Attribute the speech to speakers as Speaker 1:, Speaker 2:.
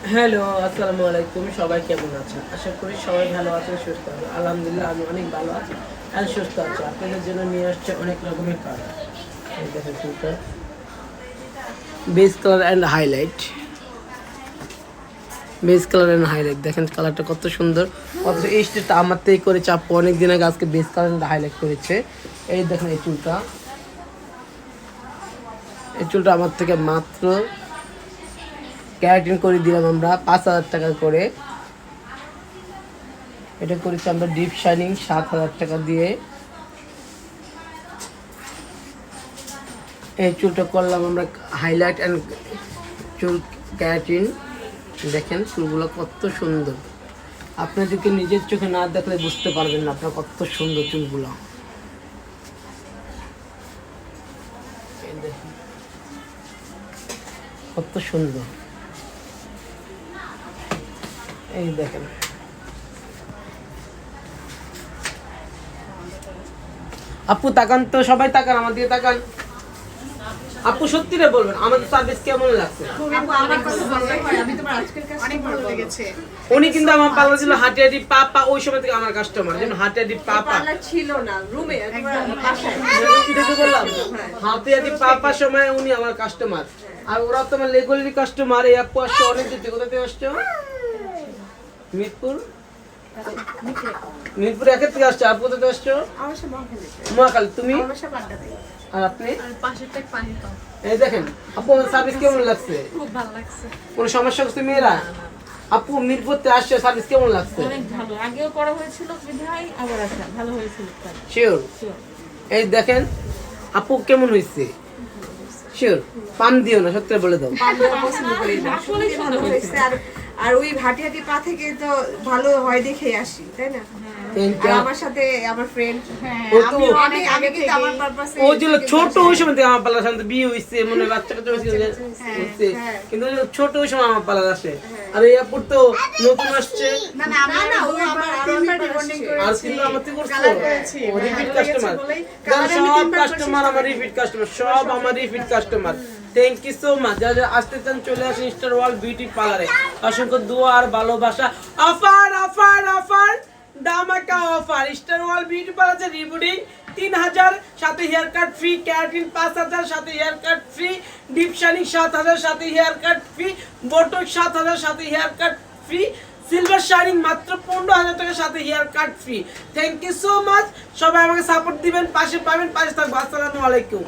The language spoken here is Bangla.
Speaker 1: হ্যালো, আসসালামু আলাইকুম। সবাই কেমন আছেন? আশা করি সবাই ভালো আছেন, সুস্থ আছেন। আলহামদুলিল্লাহ আমি অনেক ভালো আছি আর সুস্থ আছি। আপনাদের জন্য নিয়ে আসছে অনেক রকমের কালার। এই দেখেন চুলটা base colour and highlight. Base colour and highlight দেখেন কালারটা কত সুন্দর। অথচ এই স্টেপটা আমার থেকে করেছে আপু অনেক দিন আগে, আজকে বেস কালার অ্যান্ড হাইলাইট করেছে। এই দেখেন এই চুলটা আমার থেকে মাত্র ক্যারাটিন করে দিলাম আমরা 5,000 টাকা করে। এটা করেছি আমরা ডিপ শাইনিং 7,000 টাকা দিয়ে। এই চুলটা করলাম আমরা হাইলাইট অ্যান্ড চুল ক্যারাটিন। দেখেন চুলগুলো কত সুন্দর, আপনাদেরকে নিজের চোখে না দেখলে বুঝতে পারবেন না আপনার কত সুন্দর চুলগুলো। এই দেখেন কত সুন্দর। এই দেখেন আপু তাকান তো, সবাই তাকান, আমার দিকে তাকান। আপু সত্যি রে বলবেন আমাদের সার্ভিস কেমন লাগছে? উনি কিন্তু আমার পার্লার ছিল হাটিয়াটি পাপা, ওই সময় থেকে আমার কাস্টমার, যেমন হাটিয়াটি পাপা
Speaker 2: ছিল না রুমে বাসায়
Speaker 1: বললাম হাটিয়াটি পাপা সময় উনি আমার কাস্টমার। আর ওরা তো আমার রেগুলারই কাস্টমার। এই আপু আসছে অনেক দূর থেকে। কোথা থেকে আসছো? মিরপুর। মিরপুর একের থেকে আসছো। আপু কোথা থেকে আসছো? মহাখালী। তুমি? আর আপনি? এই দেখেন আপু আমার সার্ভিস কেমন লাগছে?
Speaker 3: খুব ভালো লাগছে,
Speaker 1: কোন সমস্যা হচ্ছে মেয়েরা? আপু মিরপুর থেকে আসছে, সার্ভিস কেমন লাগছে?
Speaker 3: অনেক ভালো। আগেও করা হয়েছিল বিধায় আবার আসা ভালো হয়েছিল।
Speaker 1: শিওর? এই দেখেন আপু কেমন হয়েছে? শিওর? পাম দিও না, সত্যি বলে দাও।
Speaker 2: পছন্দ করি না
Speaker 3: আসলে
Speaker 2: ভালো হয়েছে। আর ওই হাঁটি পা থেকে তো ভালো হয় দেখে আসি, তাই না? আর আমার সাথে আমার ফ্রেন্ড
Speaker 1: ও তো
Speaker 2: অনেক আগে কিন্তু আমার পারপাসে
Speaker 1: ও ছিল ছোট ওই সময় থেকে আমার পাল্লার সাথে বিয়ে হইছে, মনে হয় বাচ্চা কাচ্চা হইছে, কিন্তু ছোট ওই সময় আমার পাল্লার আসে। আর এই আপুর তো নতুন আসছে।
Speaker 2: না ও আমার তিনবার রিবন্ডিং
Speaker 1: আর
Speaker 2: করেছে।
Speaker 1: কিন্তু আমার থেকে করছে ও রিপিট কাস্টমার। সব কাস্টমার আমার রিপিট কাস্টমার, সব আমার repeat customer. Thank you so much. যারা আসতে চান চলে আসেন স্টার ওয়ার্ল্ড বিউটি পার্লারে। অসংখ্য দোয়া আর ভালোবাসা। অফার অফার অফার দামাকা অফার। স্টার ওয়ার্ল্ড বিউটি পার্লারে রিবুডিং 3,000 সাথে হেয়ার কাট ফ্রি, ক্যারাটিন 5,000 সাথে haircut free, deep shining 7,000 সাথে হেয়ার কাট ফ্রি, বোটক্স 7,000 সাথে haircut free, silver shining মাত্র 15,000 টাকার সাথে haircut free. Thank you so much. সবাই আমাকে সাপোর্ট দিবেন, পাশে পাবেন, পাশে থাকবো। আসসালামু আলাইকুম।